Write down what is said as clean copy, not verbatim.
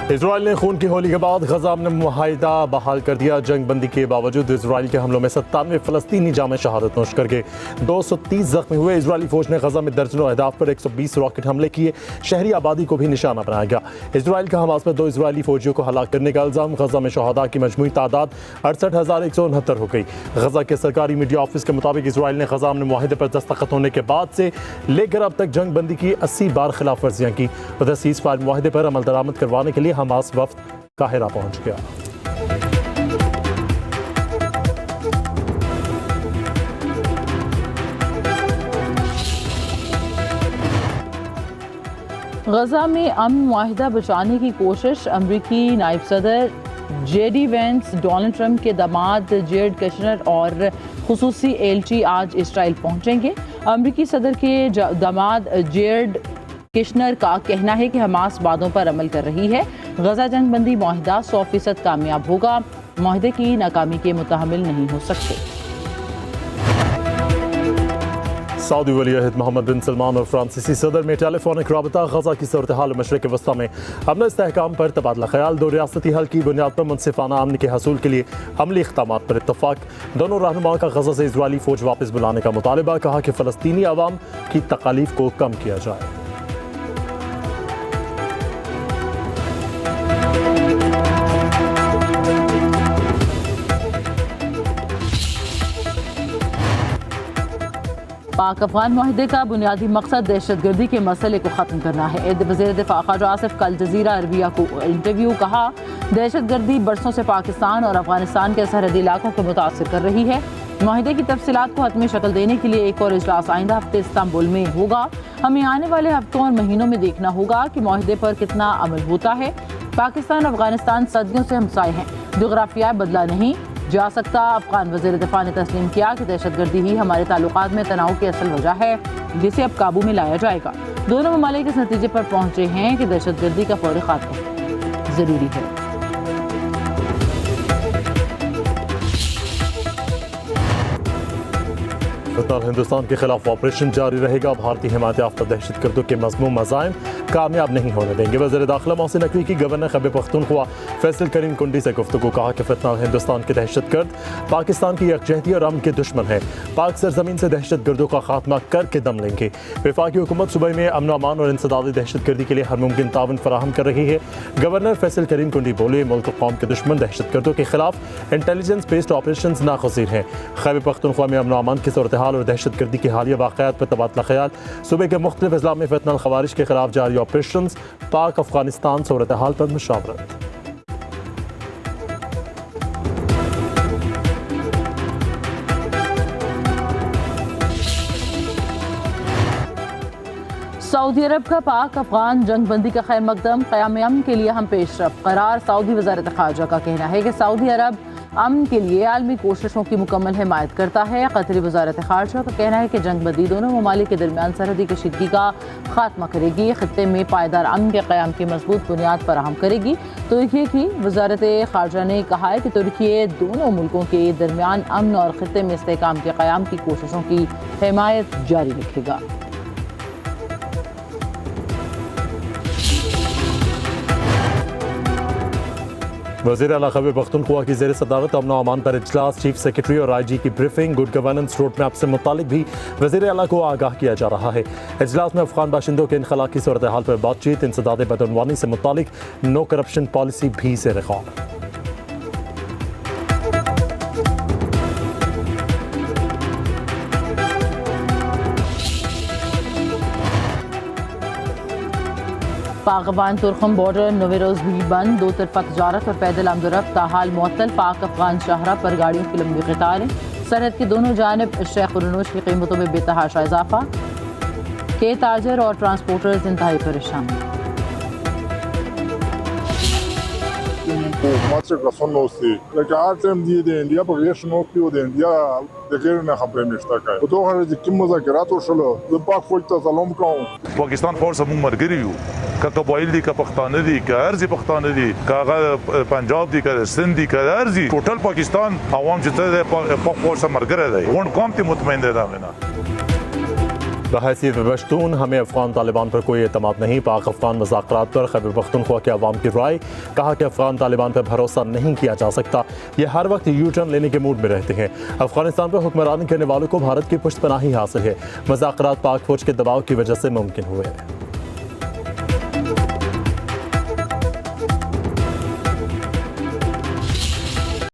Israel ने खून की होली के बाद गजा में मुआहिदा बहाल कर दिया। जंग बंदी के बावजूद इजराइल के हमलों में 97 फलस्तीनी जामे शहादत नोश कर गए। 230 जख्मी हुए। इजरायली फौज ने गजा में दर्जनों अहदाफ पर 120 रॉकेट हमले किए। शहरी आबादी को भी निशाना बनाया गया। इजराइल का हमास में 2 इजरायली फौजियों को हलाक करने का इल्जाम। गजा में शहादा की मजमूई तादाद 68,169 हो गई। गजा के सरकारी मीडिया ऑफिस के मुताबिक इजराइल ने गजा में मुआहिदे पर दस्तखत होने के बाद से लेकर अब तक जंग बंदी की 80 बार खिलाफ वर्जियाँ की। उधर सीज फायर मुआहिदे पर अमल दरामद करवाने के लिए हमास वफ्द काहिरा पहुंच गया। गजा में अमन मुआहिदा बचाने की कोशिश। अमरीकी नायब सदर जेडी वेंस, डोनाल्ड ट्रंप के दामाद जेरेड कुशनर और खुसूसी एलची आज इसराइल पहुंचेंगे। अमरीकी सदर के दामाद जेरेड कुशनर का कहना है कि हमास वादों पर अमल कर रही है। गजा जंग बंदी मुआहिदा 100% कामयाब होगा। मुआहिदे की नाकामी के मुतहम्मिल नहीं हो सकते। सऊदी वली अहद मोहम्मद बिन सलमान और फ्रांसीसी सदर में टेलीफोनिक राबता। गजा की सूरत हाल मशरिक़ वस्ता में अमन इस्तेहकाम पर तबादला ख्याल। 2 रियासती हल की बुनियाद पर मुनसिफाना अमन के हसूल के लिए अमली इक़दाम पर इत्तफाक। दोनों रहनुमाओं का गजा से इजरायली फौज वापस बुलाने का मुतालबा। कहा कि फ़लस्तीनी अवाम की तकालीफ को कम किया जाए। पाक अफगान मुआहिदे का बुनियादी मकसद दहशतगर्दी के मसले को ख़त्म करना है। वज़ीर दिफ़ा ख्वाजा आसिफ कल जज़ीरा अरबिया को इंटरव्यू। कहा, दहशतगर्दी बरसों से पाकिस्तान और अफगानिस्तान के सरहदी इलाकों को मुतासर कर रही है। मुआहिदे की तफसीलात को हतमी शक्ल देने के लिए एक और इजलास आइंदा हफ्ते इस्तांबुल में होगा। हमें आने वाले हफ्तों और महीनों में देखना होगा कि मुआहिदे पर कितना अमल होता है। पाकिस्तान अफगानिस्तान सदियों से हमसाए हैं। जोग्राफिया बदला नहीं जा सकता। अफगान वज़ीर दिफ़ा ने तस्लीम किया कि दहशतगर्दी ही हमारे ताल्लुकात में तनाव की असल वजह है, जिसे अब काबू में लाया जाएगा। दोनों ममालिक इस नतीजे पर पहुंचे हैं कि दहशतगर्दी का फौरी खात्मा ज़रूरी है। हिंदुस्तान के खिलाफ ऑपरेशन जारी रहेगा। भारतीय हिमायत याफ्ता दहशतगर्दों के मज़मूम मज़ाइम कामयाब नहीं होने देंगे। वज़ीर दाखिला मोहसिन नकवी की गवर्नर खैबर पख्तूनख्वा फैसल करीम कुंडी से गुफ्तगू। कहा कि फितना हिंदुस्तान के दहशतगर्द पाकिस्तान की यकजहती और अमन के दुश्मन है। पाक सरजमीन से दहशतगर्दों का खात्मा करके दम लेंगे। वफाकी हुकूमत सूबे में अमन अमान और इंसदादी दहशतगर्दी के लिए हर मुमकिन तावन फराहम कर रही है। गवर्नर फैसल करीम कुंडी बोले, मुल्क कौम के दुश्मन दहशतगर्दों के खिलाफ इंटेलिजेंस बेस्ड ऑपरेशन नागज़ीर हैं। खैबर पख्तूनख्वा में अमन अमान की सूरत हाल और दहशतगर्दी की हालिया वाक़यात पर तबादला ख्याल। सूबे के मुख्तलिफ अज़ला में फितना खवारिश के खिलाफ जारी ऑपरेशन। पाक अफगानिस्तान सूरत हाल पर मुशावरत। सऊदी अरब का पाक अफगान जंग बंदी का खैर मकदम। क़याम अमन के लिए हम पेशरफ करार। सऊदी वज़ारत ख़ारजा का कहना है कि सऊदी अरब अमन के लिए आलमी कोशिशों की मुकम्मल हिमायत करता है। कतरी वज़ारत ख़ारजा का कहना है कि जंग बंदी दोनों ममालिक के दरमियान सरहदी कशीदगी का खात्मा करेगी, खित्ते में पायदार अमन के क़याम की मजबूत बुनियाद फराहम करेगी। तुर्की की वज़ारत ख़ारजा ने कहा है कि तुर्की दोनों मुल्कों के दरमियान अमन और खित्ते में इस्तेहकाम के क़याम की कोशिशों की हिमायत जारी रखेगा। वज़ीर आला खैबर पख्तूनख्वा की ज़ेर सदारत अमन और अमान पर इजलास। चीफ सेक्रेटरी और IG की briefing. Good governance road map से मुतालिक भी वज़ीर आला को आगाह किया जा रहा है। इजलास में अफगान बाशिंदों के इनखला की सूरत हाल पर बातचीत। इंसदाद बदअनवानी से मुतालिक नो करप्शन पॉलिसी भी ज़ेर ग़ौर। पाक अफगान तुर्कम बॉर्डर नवेरोज भी बंद। 2 तरफा तजारत और पैदल आमदोरफ्त ताहाल मुअत्तल। पाक अफगान शाहरा पर गाड़ियों की लंबी कतारें। सरहद की दोनों जानिब अशिया खुर्नूश की कीमतों में बेतहाशा इजाफा। के ताजर और ट्रांसपोर्टर्स इंतहाई परेशान। Maciek Gasonnosti, Lekartem die India Progression of Pio India, the Kerna Hapremistaka. But over the Kimoza Gerato Sholo, the Pak Volta Salomko. Pakistan फौज समूह मर गई हूँ का कबाइल दी का पख्ताने दी का अर्जी पख्ताने दी का पंजाब दी का सिंध दी का अर्जी टोटल पाकिस्तान आवाम जितने पाक फौज से मर गए थे वो कौन थी मुतमईन दे दामेना बहैसियत पश्तून हमें अफगान तालिबान पर कोई एतमाद नहीं। पाक अफगान मुज़ाकरात पर खैबर पख्तूनख्वा के अवाम की राय। कहा कि अफगान तालिबान पर भरोसा नहीं किया जा सकता, ये हर वक्त यू टर्न लेने के मूड में रहते हैं। अफगानिस्तान पर हुक्मरानी करने वालों को भारत की पुष्टपनाही हासिल है। मुज़ाकरात पाक फौज के दबाव की वजह से मुमकिन हुए।